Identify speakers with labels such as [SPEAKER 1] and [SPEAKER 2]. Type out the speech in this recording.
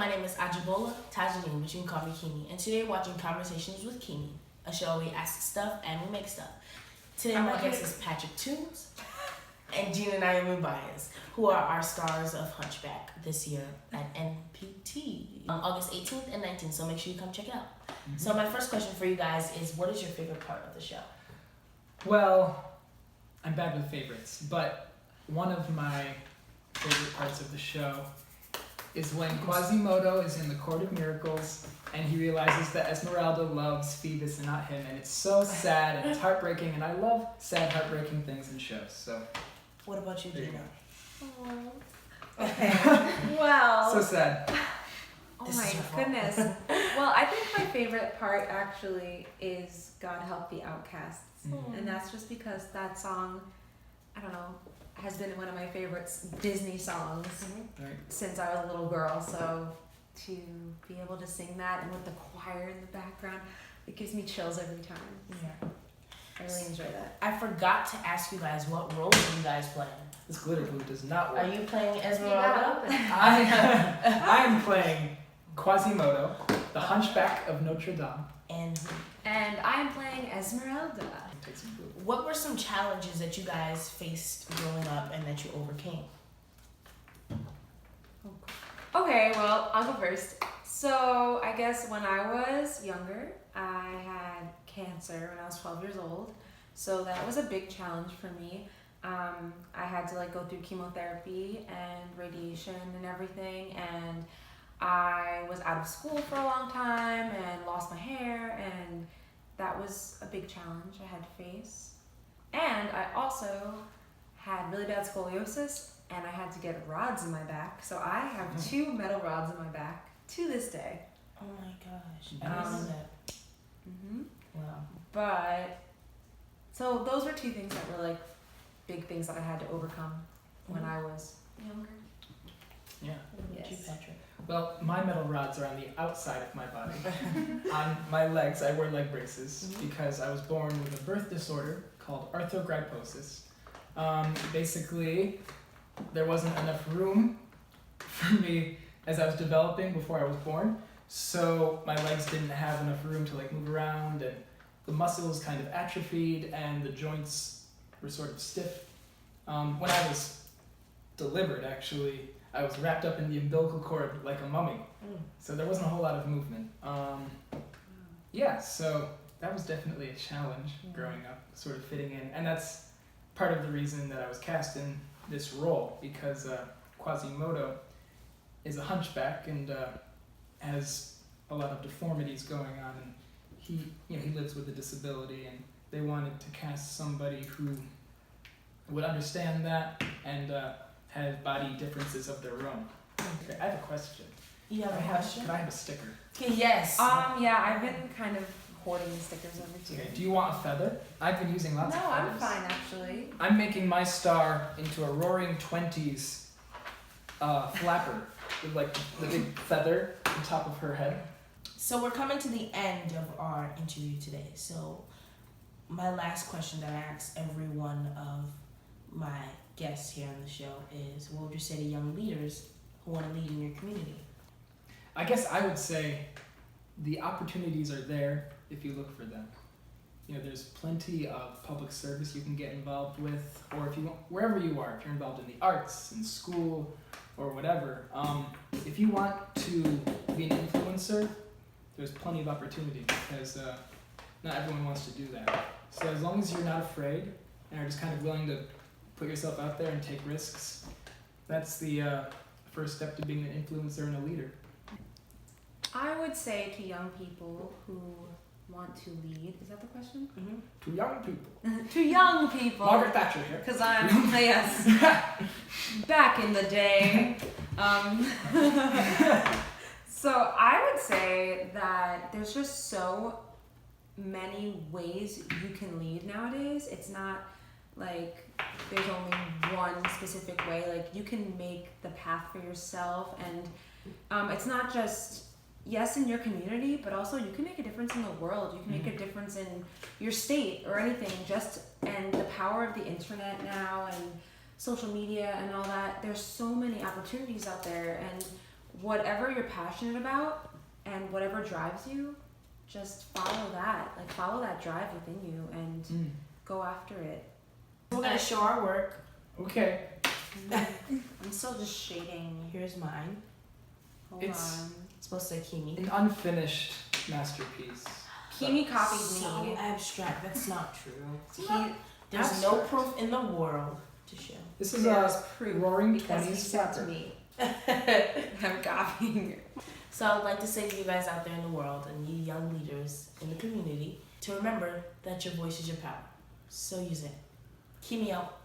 [SPEAKER 1] my name is Ajibola Tajudeen, but you can call me Keeme. And today we're watching Conversations with Keeme, a show where we ask stuff and we make stuff. Today my guest is Patrick Tunes and Gina and Naomi Baez, who are our stars of HUNCHBACL this year at NPT on August 18th and 19th, so make sure you come check it out. Mm-hmm. So my first question for you guys is, what is your favorite part of the show?
[SPEAKER 2] Well, I'm bad with favorites, but one of my favorite parts of the show is when Quasimodo is in the Court of Miracles and he realizes that Esmeralda loves Phoebus and not him, and it's so sad and it's heartbreaking, and I love sad, heartbreaking things in shows. So,
[SPEAKER 1] what about you, Gina?
[SPEAKER 3] Okay. Well.
[SPEAKER 2] So sad.
[SPEAKER 3] Oh my goodness. Well, I think my favorite part actually is God Help the Outcasts. Mm-hmm. And that's just because that song, I don't know, has been one of my favorite Disney songs since I was a little girl. So to be able to sing that and with the choir in the background, it gives me chills every time. Yeah. I really enjoy that.
[SPEAKER 1] I forgot to ask you guys, what roles are you guys playing?
[SPEAKER 2] This glitter glue does not work.
[SPEAKER 1] Are you playing Esmeralda?
[SPEAKER 2] I am playing Quasimodo, the Hunchback of Notre Dame.
[SPEAKER 3] And I am playing Esmeralda.
[SPEAKER 1] What were some challenges that you guys faced growing up and that you overcame?
[SPEAKER 3] Okay, well, I'll go first. So I guess when I was younger, I had cancer when I was 12 years old. So that was a big challenge for me. I had to go through chemotherapy and radiation and everything, and I was out of school for a long time and lost my hair, and that was a big challenge I had to face. And I also had really bad scoliosis, and I had to get rods in my back. So I have 2 metal rods in my back to this day.
[SPEAKER 1] Oh my gosh. I didn't know that.
[SPEAKER 3] Mm-hmm.
[SPEAKER 1] Wow.
[SPEAKER 3] But, so those were 2 things that were big things that I had to overcome when I was younger.
[SPEAKER 2] Yeah.
[SPEAKER 1] What about you, Patrick?
[SPEAKER 2] Well, my metal rods are on the outside of my body. On my legs, I wear leg braces because I was born with a birth disorder called arthrogryposis. Basically, there wasn't enough room for me as I was developing before I was born, so my legs didn't have enough room to move around, and the muscles kind of atrophied, and the joints were sort of stiff. When I was delivered, actually, I was wrapped up in the umbilical cord like a mummy, so there wasn't a whole lot of movement. So that was definitely a challenge growing up, sort of fitting in, and that's part of the reason that I was cast in this role, because Quasimodo is a hunchback and has a lot of deformities going on, and he lives with a disability, and they wanted to cast somebody who would understand that and have body differences of their own. Okay, I have a question.
[SPEAKER 1] You have a question?
[SPEAKER 2] Can I have a sticker?
[SPEAKER 1] Yes.
[SPEAKER 3] Yeah, I've been kind of hoarding the stickers over too.
[SPEAKER 2] Okay, do you want a feather? I've been using lots of feathers.
[SPEAKER 3] No, I'm fine actually.
[SPEAKER 2] I'm making my star into a roaring 20s flapper with the big feather on top of her head.
[SPEAKER 1] So we're coming to the end of our interview today. So my last question that I ask every one of my guests here on the show is, what would you say to young leaders who want to lead in your community?
[SPEAKER 2] I guess I would say the opportunities are there if you look for them. There's plenty of public service you can get involved with, or if you want, wherever you are, if you're involved in the arts, in school, or whatever. If you want to be an influencer, there's plenty of opportunity, because not everyone wants to do that. So as long as you're not afraid and are just kind of willing to put yourself out there and take risks, that's the first step to being an influencer and a leader.
[SPEAKER 3] I would say to young people who want to lead, is that the question?
[SPEAKER 1] Mm-hmm.
[SPEAKER 2] To young people.
[SPEAKER 3] To young people.
[SPEAKER 2] Margaret Thatcher here.
[SPEAKER 3] Because I'm, yes, back in the day. So I would say that there's just so many ways you can lead nowadays. It's not there's only one specific way. You can make the path for yourself, and it's not just in your community, but also you can make a difference in the world. You can make a difference in your state or anything. And the power of the internet now and social media and all that. There's so many opportunities out there, and whatever you're passionate about and whatever drives you, just follow that. Like, follow that drive within you and go after it.
[SPEAKER 1] We're gonna show our work.
[SPEAKER 2] Okay.
[SPEAKER 3] I'm still just shading.
[SPEAKER 1] Here's mine.
[SPEAKER 3] Hold
[SPEAKER 2] It's-
[SPEAKER 3] on.
[SPEAKER 1] It's supposed to say Keeme.
[SPEAKER 2] An unfinished masterpiece.
[SPEAKER 3] Keeme copied
[SPEAKER 1] So
[SPEAKER 3] me.
[SPEAKER 1] abstract. That's not true. There's
[SPEAKER 2] Abstract.
[SPEAKER 1] no proof in the world to show.
[SPEAKER 2] This is
[SPEAKER 3] There's
[SPEAKER 2] a
[SPEAKER 3] proof
[SPEAKER 2] Roaring
[SPEAKER 3] because he
[SPEAKER 2] 20s
[SPEAKER 3] said to
[SPEAKER 2] flapper.
[SPEAKER 3] me, I'm copying it.
[SPEAKER 1] So I'd like to say to you guys out there in the world and you young leaders in the community to remember that your voice is your power. So use it. Keep me out.